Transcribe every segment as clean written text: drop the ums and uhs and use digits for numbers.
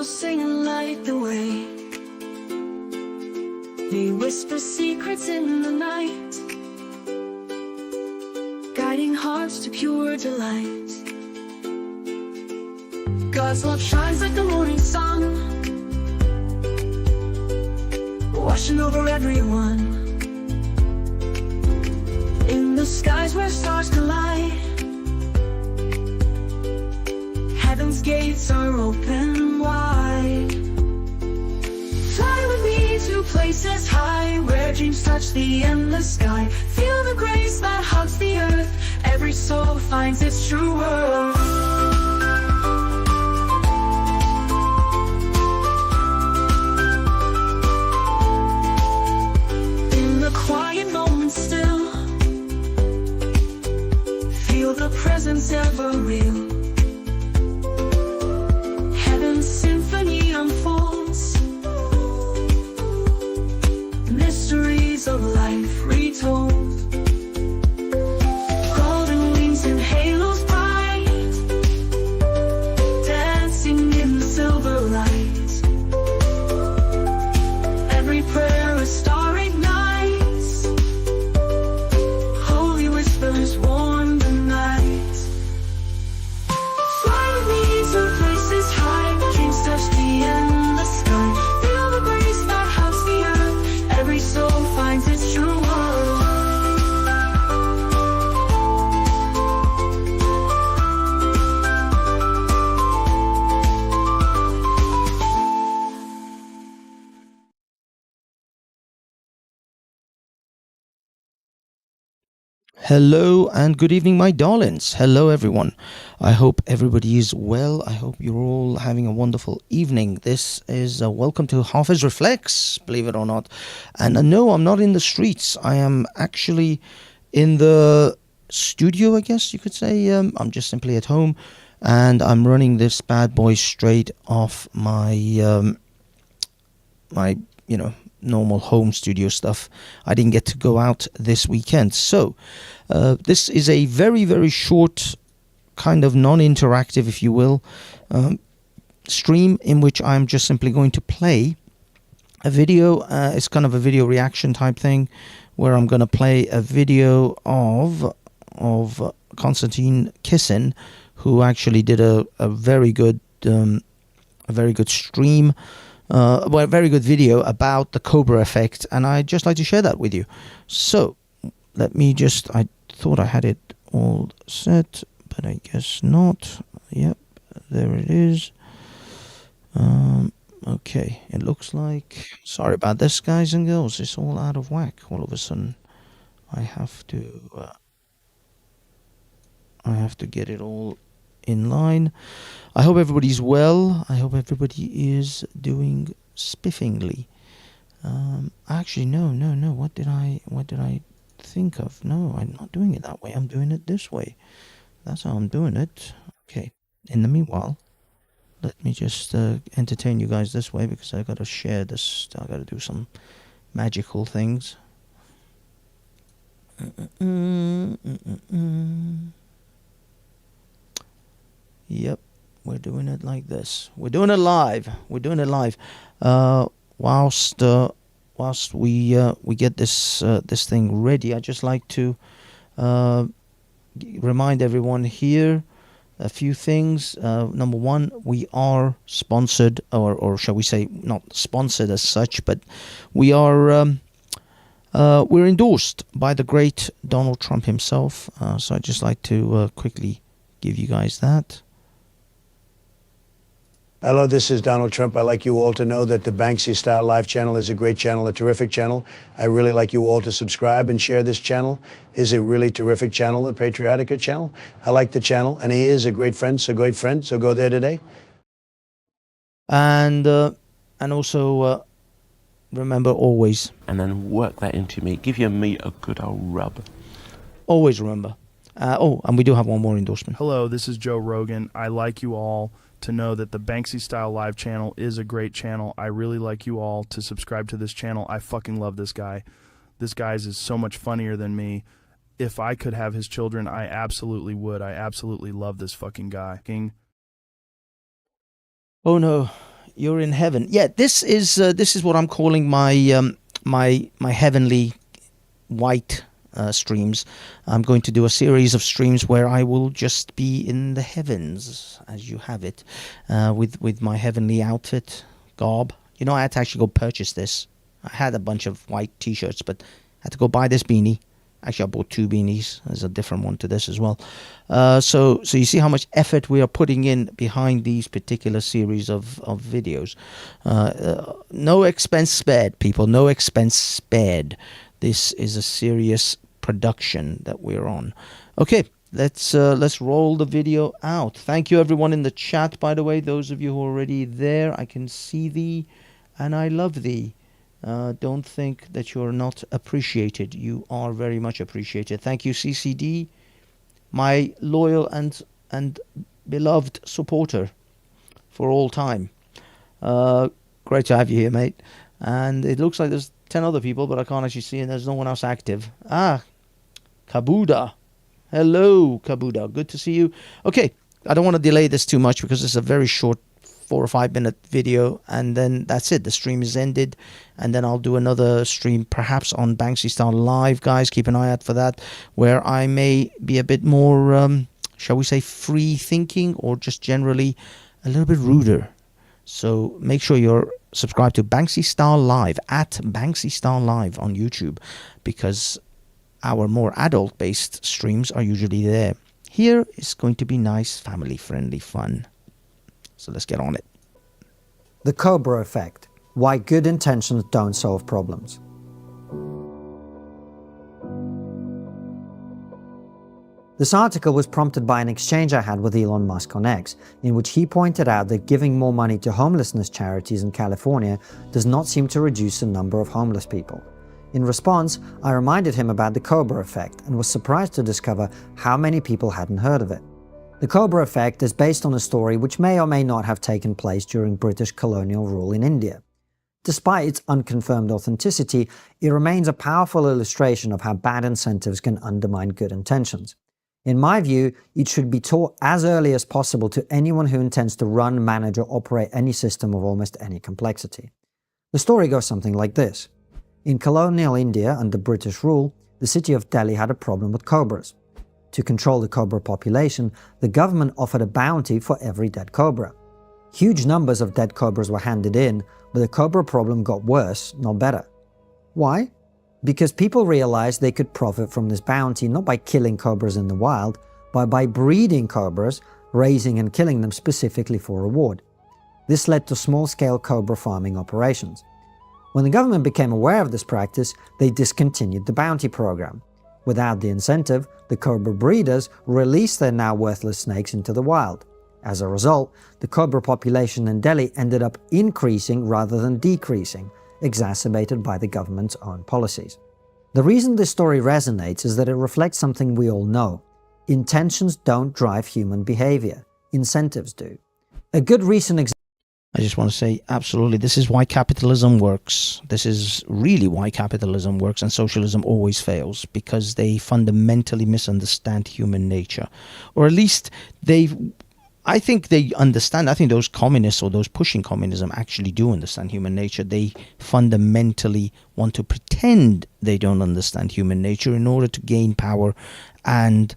angels sing and light the way. They whisper secrets in the night, guiding hearts to pure delight. God's love shines like the morning sun, washing over everyone. In the skies where stars collide, heaven's gates are open wide. Fly with me to places high, where dreams touch the endless sky. Feel the grace that hugs the earth, every soul finds its true worth. In the quiet moments still, feel the presence ever real. Heaven's symphony unfolds, mysteries of life retold. Golden wings and halos bright, dancing in the silver light. Every prayer a star ignites, holy whispers warm the night. Fly with me to places high, dreams touch the endless sky. Feel the grace that hugs the earth, every soul finds its true worth. Hello and good evening, my darlings. Hello, everyone. I hope everybody is well. I hope you're all having a wonderful evening. This is welcome to Hafez Reflects, believe it or not. And no, I'm not in the streets. I am actually in the studio, I guess you could say. I'm just simply at home, and I'm running this bad boy straight off my my normal home studio stuff. I didn't get to go out this weekend, so this is a very, very short, kind of non-interactive, if you will, stream in which I'm just simply going to play a video. It's kind of a video reaction type thing, where I'm going to play a video of Konstantin Kisin, who actually did a very good stream. Well, a very good video about the Cobra Effect, and I'd just like to share that with you. So, let me just, I thought I had it all set, but I guess not. Yep, there it is. Okay, it looks like, sorry about this, guys and girls, it's all out of whack. All of a sudden, I have to get it all in line. I hope everybody's well. I hope everybody is doing spiffingly. Actually, no. What did I think of? No, I'm not doing it that way. I'm doing it this way. That's how I'm doing it. Okay. In the meanwhile, let me just entertain you guys this way, because I got to share this. I got to do some magical things. Yep. We're doing it like this. We're doing it live. Whilst we get this thing ready, I'd just like to remind everyone here a few things. Number one, we are sponsored, or shall we say, not sponsored as such, but we are we're endorsed by the great Donald Trump himself. So I'd just like to quickly give you guys that. Hello, this is Donald Trump. I'd like you all to know that the Banksy Style Live channel is a great channel, a terrific channel. I really like you all to subscribe and share this channel. It's a really terrific channel, a patriotic channel. I like the channel, and he is a great friend, so go there today. And also remember, always. And then work that into meat. Give your meat a good old rub. Always remember. And we do have one more endorsement. Hello, this is Joe Rogan. I like you all to know that the Banksy Style Live channel is a great channel. I really like you all to subscribe to this channel. I fucking love this guy. This guy is so much funnier than me. If I could have his children, I absolutely would. I absolutely love this fucking guy. Oh no, You're in heaven. Yeah, this is what I'm calling my my heavenly white streams. I'm going to do a series of streams where I will just be in the heavens, as you have it, with my heavenly outfit, garb. You know, I had to actually go purchase this. I had a bunch of white t-shirts, but I had to go buy this beanie. Actually, I bought 2 beanies. There's a different one to this as well. So you see how much effort we are putting in behind these particular series of videos. No expense spared, people. No expense spared. This is a serious production that we're on. Okay, let's roll the video out. Thank you everyone in the chat, by the way. Those of you who are already there, I can see thee and I love thee. Don't think that you're not appreciated. You are very much appreciated. Thank you, CCD, my loyal and beloved supporter for all time. Great to have you here, mate. And it looks like there's 10 other people, but I can't actually see, and there's no one else active. Kabuda. Hello, Kabuda. Good to see you. Okay, I don't want to delay this too much because it's a very short 4 or 5 minute video, and then that's it. The stream is ended, and then I'll do another stream perhaps on Banksy Style Live, guys. Keep an eye out for that, where I may be a bit more, shall we say, free thinking, or just generally a little bit ruder. So make sure you're subscribed to Banksy Style Live, at Banksy Style Live on YouTube, because our more adult based streams are usually there. Here is going to be nice family friendly fun. So let's get on it. The Cobra Effect. Why good intentions don't solve problems. This article was prompted by an exchange I had with Elon Musk on X, in which he pointed out that giving more money to homelessness charities in California does not seem to reduce the number of homeless people. In response, I reminded him about the Cobra Effect and was surprised to discover how many people hadn't heard of it. The Cobra Effect is based on a story which may or may not have taken place during British colonial rule in India. Despite its unconfirmed authenticity, it remains a powerful illustration of how bad incentives can undermine good intentions. In my view, it should be taught as early as possible to anyone who intends to run, manage, or operate any system of almost any complexity. The story goes something like this. In colonial India under British rule, the city of Delhi had a problem with cobras. To control the cobra population, the government offered a bounty for every dead cobra. Huge numbers of dead cobras were handed in, but the cobra problem got worse, not better. Why? Because people realized they could profit from this bounty not by killing cobras in the wild, but by breeding cobras, raising and killing them specifically for reward. This led to small-scale cobra farming operations. When the government became aware of this practice, they discontinued the bounty program. Without the incentive, the cobra breeders released their now worthless snakes into the wild. As a result, the cobra population in Delhi ended up increasing rather than decreasing, exacerbated by the government's own policies. The reason this story resonates is that it reflects something we all know. Intentions don't drive human behavior. Incentives do. A good recent example. I just want to say, absolutely, this is why capitalism works. This is really why capitalism works and socialism always fails, because they fundamentally misunderstand human nature. Or at least I think they understand. I think those communists or those pushing communism actually do understand human nature. They fundamentally want to pretend they don't understand human nature in order to gain power and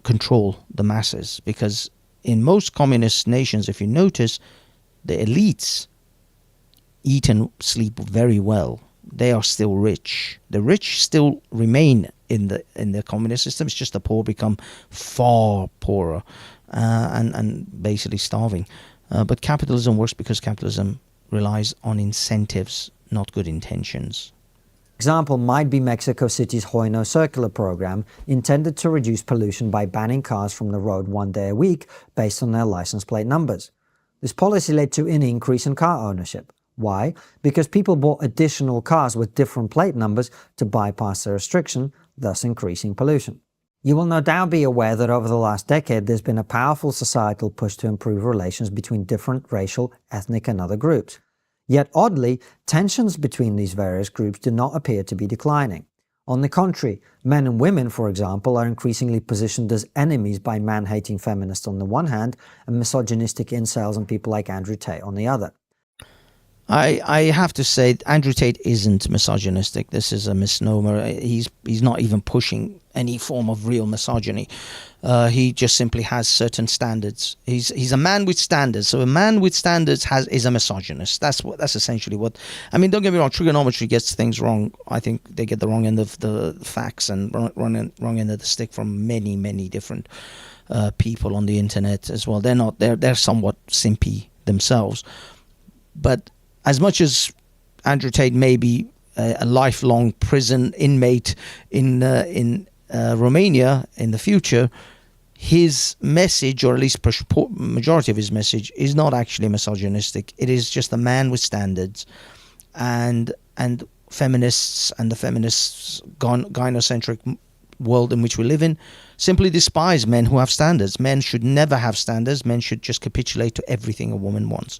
control the masses. Because in most communist nations, if you notice, the elites eat and sleep very well. They are still rich. The rich still remain in the communist system. It's just the poor become far poorer and basically starving. But capitalism works because capitalism relies on incentives, not good intentions. Example might be Mexico City's Hoy No Circular program, intended to reduce pollution by banning cars from the road 1 day a week based on their license plate numbers. This policy led to an increase in car ownership. Why? Because people bought additional cars with different plate numbers to bypass the restriction, thus increasing pollution. You will no doubt be aware that over the last decade there's been a powerful societal push to improve relations between different racial, ethnic and other groups. Yet oddly, tensions between these various groups do not appear to be declining. On the contrary, men and women, for example, are increasingly positioned as enemies by man-hating feminists on the one hand and misogynistic incels and people like Andrew Tate on the other. I have to say, Andrew Tate isn't misogynistic. This is a misnomer. He's not even pushing any form of real misogyny. He just simply has certain standards. He's a man with standards. So a man with standards is a misogynist. That's essentially what. I mean, don't get me wrong. Trigonometry gets things wrong. I think they get the wrong end of the facts and wrong end of the stick from many different people on the internet as well. They're somewhat simpy themselves, but as much as Andrew Tate may be a lifelong prison inmate in Romania in the future, his message, or at least majority of his message, is not actually misogynistic. It is just a man with standards, and feminists and the feminists gynocentric world in which we live in simply despise men who have standards. Men should never have standards. Men should just capitulate to everything a woman wants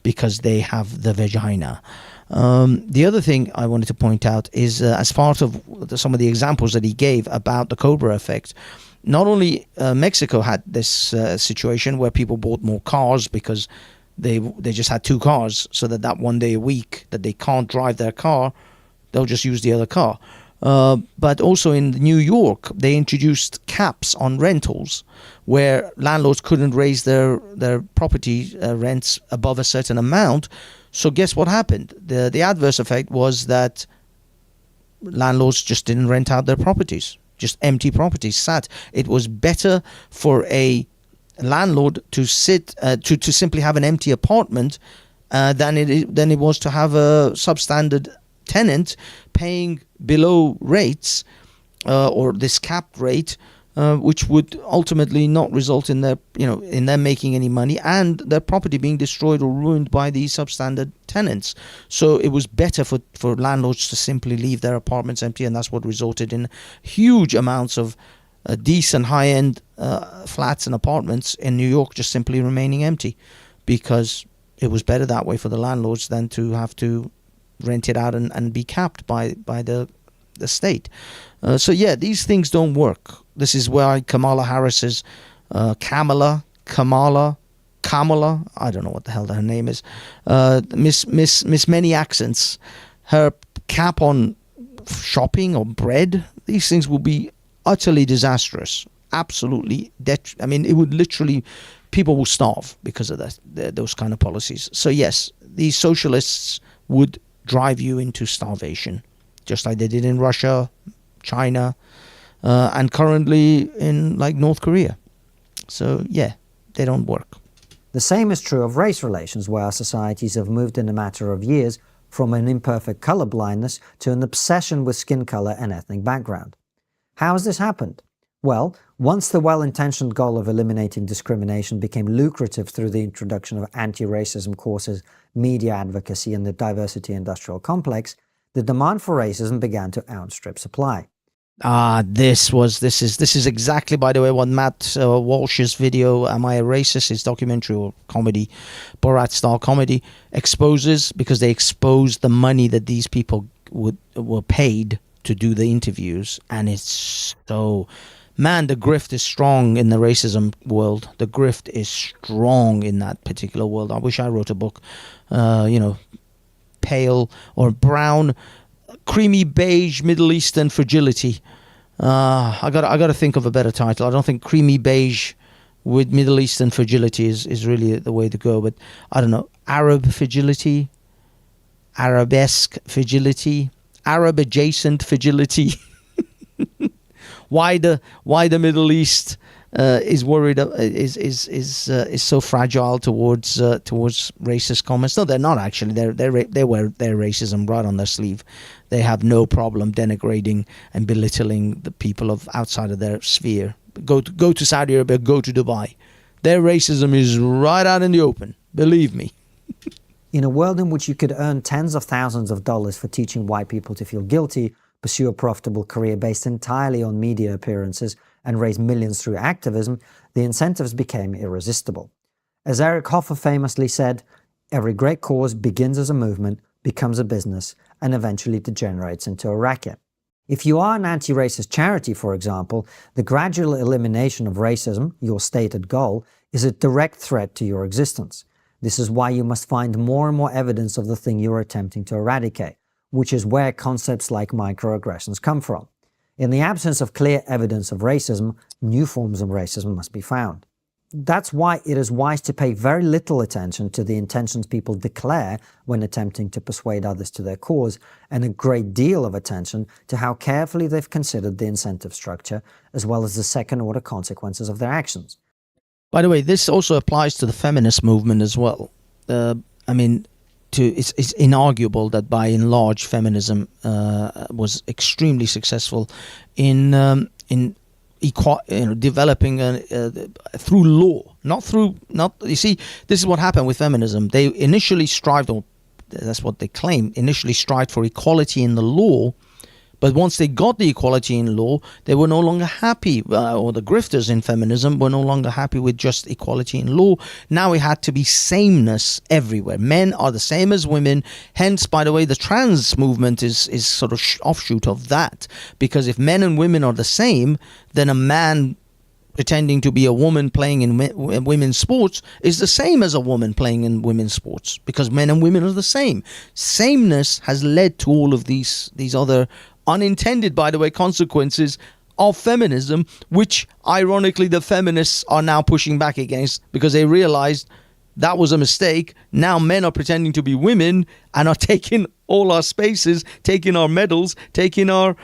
because they have the vagina. The other thing I wanted to point out is as part of some of the examples that he gave about the Cobra Effect, not only Mexico had this situation where people bought more cars because they just had two cars, so that one day a week that they can't drive their car, they'll just use the other car. But also in New York, they introduced caps on rentals where landlords couldn't raise their property rents above a certain amount. So guess what happened? The adverse effect was that landlords just didn't rent out their properties, just empty properties sat. It was better for a landlord to to simply have an empty apartment than it was to have a substandard tenant paying below rates or this capped rate, which would ultimately not result in them making any money and their property being destroyed or ruined by these substandard tenants. So it was better for landlords to simply leave their apartments empty, and that's what resulted in huge amounts of decent high-end flats and apartments in New York just simply remaining empty, because it was better that way for the landlords than to have to rent it out and be capped by the state. So yeah, these things don't work. This is why Kamala Harris's Kamala, I don't know what the hell her name is, Miss Many Accents, her cap on shopping or bread, these things will be utterly disastrous. Absolutely. I mean, it would literally, people will starve because of those kind of policies. So yes, these socialists would drive you into starvation, just like they did in Russia, China, and currently in like North Korea. So yeah, they don't work. The same is true of race relations, where our societies have moved in a matter of years from an imperfect color blindness to an obsession with skin color and ethnic background. How has this happened? Well, once the well-intentioned goal of eliminating discrimination became lucrative through the introduction of anti-racism courses, media advocacy, and the diversity industrial complex, the demand for racism began to outstrip supply. This is exactly, by the way, what Matt Walsh's video, Am I a Racist?, his documentary or comedy, Borat-style comedy, exposes, because they exposed the money that these people were paid to do the interviews. And it's so, man, the grift is strong in the racism world. The grift is strong in that particular world. I wish I wrote a book, pale or brown, creamy beige Middle Eastern fragility. I got to think of a better title. I don't think creamy beige with Middle Eastern fragility is really the way to go. But I don't know, Arab fragility, Arabesque fragility, Arab adjacent fragility. Why the Middle East is worried, is so fragile towards racist comments? No, they're not actually. They wear their racism right on their sleeve. They have no problem denigrating and belittling the people of outside of their sphere. Go to Saudi Arabia, go to Dubai. Their racism is right out in the open. Believe me. In a world in which you could earn tens of thousands of dollars for teaching white people to feel guilty, pursue a profitable career based entirely on media appearances, and raise millions through activism, the incentives became irresistible. As Eric Hoffer famously said, every great cause begins as a movement, becomes a business, and eventually degenerates into a racket. If you are an anti-racist charity, for example, the gradual elimination of racism, your stated goal, is a direct threat to your existence. This is why you must find more and more evidence of the thing you are attempting to eradicate, which is where concepts like microaggressions come from. In the absence of clear evidence of racism, new forms of racism must be found. That's why it is wise to pay very little attention to the intentions people declare when attempting to persuade others to their cause, and a great deal of attention to how carefully they've considered the incentive structure, as well as the second-order consequences of their actions. By the way, this also applies to the feminist movement as well. It's inarguable that by and large feminism was extremely successful in developing through law, you see, this is what happened with feminism. They initially strived, or that's what they claim, initially strived for equality in the law. But once they got the equality in law, they were no longer happy, or the grifters in feminism were no longer happy with just equality in law. Now it had to be sameness everywhere. Men are the same as women. Hence, by the way, the trans movement is sort of offshoot of that. Because if men and women are the same, then a man pretending to be a woman playing in women's sports is the same as a woman playing in women's sports, because men and women are the same. Sameness has led to all of these other unintended, by the way, consequences of feminism, which ironically the feminists are now pushing back against, because they realized that was a mistake. Now men are pretending to be women and are taking all our spaces, taking our medals, taking our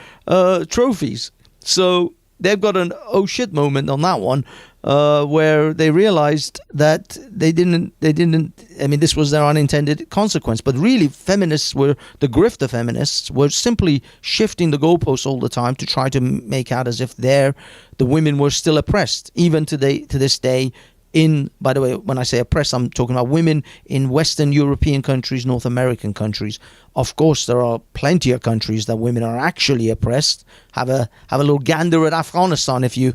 trophies. So they've got an oh shit moment on that one, where they realized that they didn't, this was their unintended consequence. But really, the grifter feminists were simply shifting the goalposts all the time to try to make out as if the women were still oppressed, even to this day. By the way, when I say oppressed, I'm talking about women in Western European countries, North American countries. Of course, there are plenty of countries that women are actually oppressed. Have a little gander at Afghanistan if you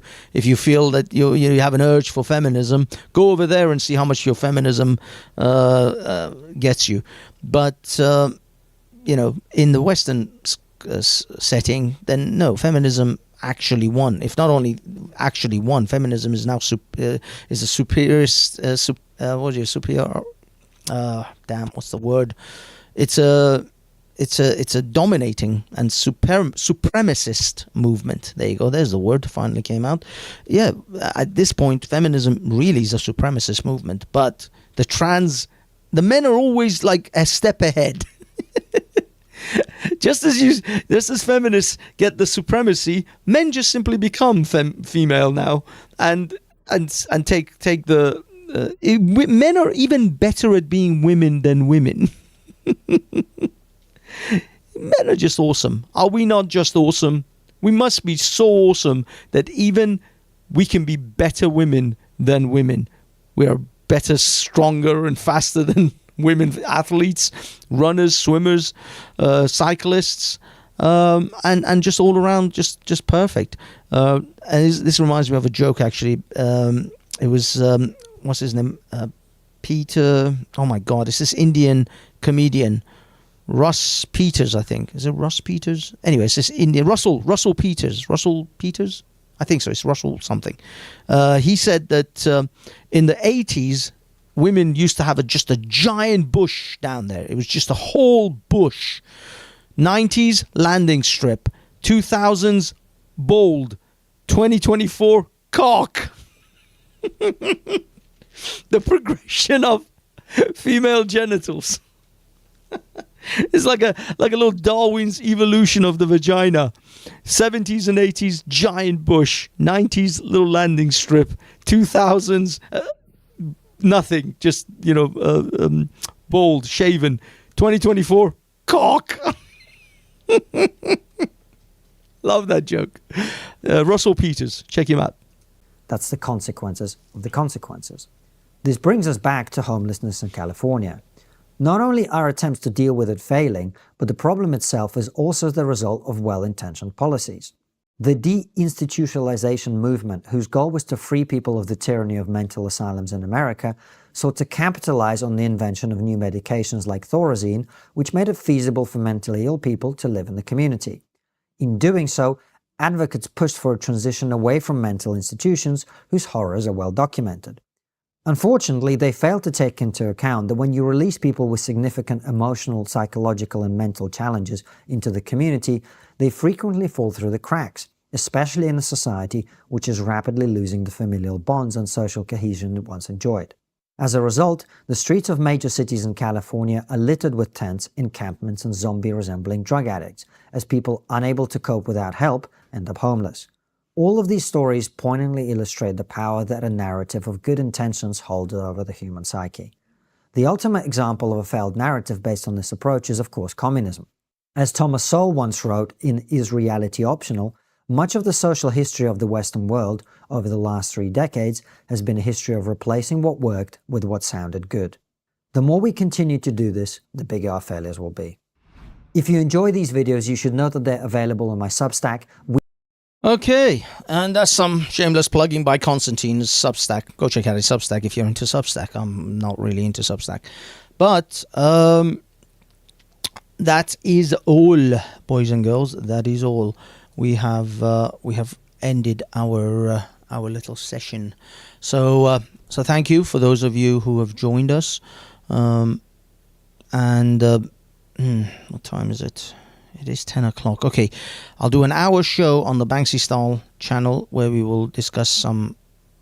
feel that you have an urge for feminism. Go over there and see how much your feminism gets you. But in the Western setting, then no, feminism actually won. If not only actually won, feminism is now superior. What's the word? It's a dominating and supremacist movement. There you go. There's the word. Finally came out. Yeah. At this point, feminism really is a supremacist movement. But the men are always like a step ahead. Just as feminists get the supremacy, men just simply become female now, and take the. Men are even better at being women than women. Men are just awesome. Are we not just awesome? We must be so awesome that even we can be better women than women. We are better, stronger, and faster than women athletes, runners, swimmers, cyclists, and just all around, just perfect. And this reminds me of a joke, actually. It was what's his name? Peter. Oh my God! It's this Indian comedian, Russ Peters, I think. Is it Russ Peters? Anyway, it's this Indian Russell Peters. Russell Peters? I think so. It's Russell something. He said that in the 80s. Women used to have just a giant bush down there. It was just a whole bush. 90s, landing strip. 2000s, bold. 2024, cock. The progression of female genitals. It's like a little Darwin's evolution of the vagina. 70s and 80s, giant bush. 90s, little landing strip. 2000s... nothing, just bald, shaven. 2024, cock. Love that joke. Russell Peters, check him out. That's the consequences of the consequences. This brings us back to homelessness in California. Not only are attempts to deal with it failing, but the problem itself is also the result of well-intentioned policies. The deinstitutionalization movement, whose goal was to free people of the tyranny of mental asylums in America, sought to capitalize on the invention of new medications like Thorazine, which made it feasible for mentally ill people to live in the community. In doing so, advocates pushed for a transition away from mental institutions whose horrors are well documented. Unfortunately, they failed to take into account that when you release people with significant emotional, psychological, and mental challenges into the community, they frequently fall through the cracks, especially in a society which is rapidly losing the familial bonds and social cohesion it once enjoyed. As a result, the streets of major cities in California are littered with tents, encampments, and zombie-resembling drug addicts, as people unable to cope without help end up homeless. All of these stories poignantly illustrate the power that a narrative of good intentions holds over the human psyche. The ultimate example of a failed narrative based on this approach is, of course, communism. As Thomas Sowell once wrote in Is Reality Optional?, much of the social history of the Western world over the last 3 decades has been a history of replacing what worked with what sounded good. The more we continue to do this, the bigger our failures will be. If you enjoy these videos, you should know that they're available on my Substack. Okay, and that's some shameless plugging by Konstantin's Substack. Go check out his Substack if you're into Substack. I'm not really into Substack. But that is all, boys and girls. That is all. We have ended our little session. So thank you for those of you who have joined us. What time is it? It is 10 o'clock. Okay, I'll do an hour show on the Banksy Style channel where we will discuss some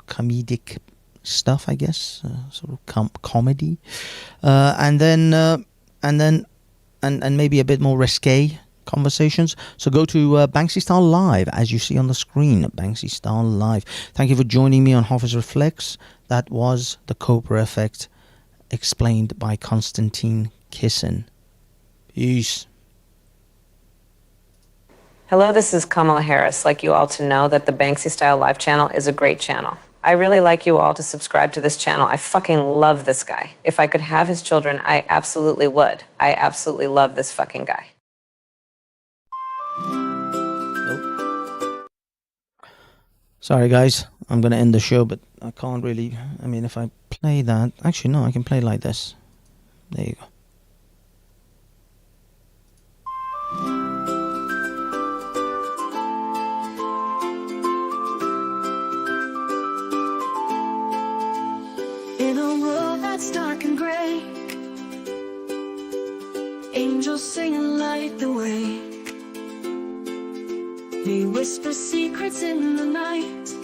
comedic stuff, I guess, sort of comedy, and maybe a bit more risque conversations. So go to Banksy Style Live, as you see on the screen, Banksy Style Live. Thank you for joining me on Hafez Reflects. That was the Cobra Effect, explained by Konstantin Kisin. Peace. Hello, this is Kamala Harris. Like you all to know that the Banksy Style Live channel is a great channel. I really like you all to subscribe to this channel. I fucking love this guy. If I could have his children, I absolutely would. I absolutely love this fucking guy. Sorry guys, I'm going to end the show, but I can't really, I mean, if I play that, actually no, I can play like this. There you go. In a world that's dark and gray, angels sing and light the way. They whisper secrets in the night.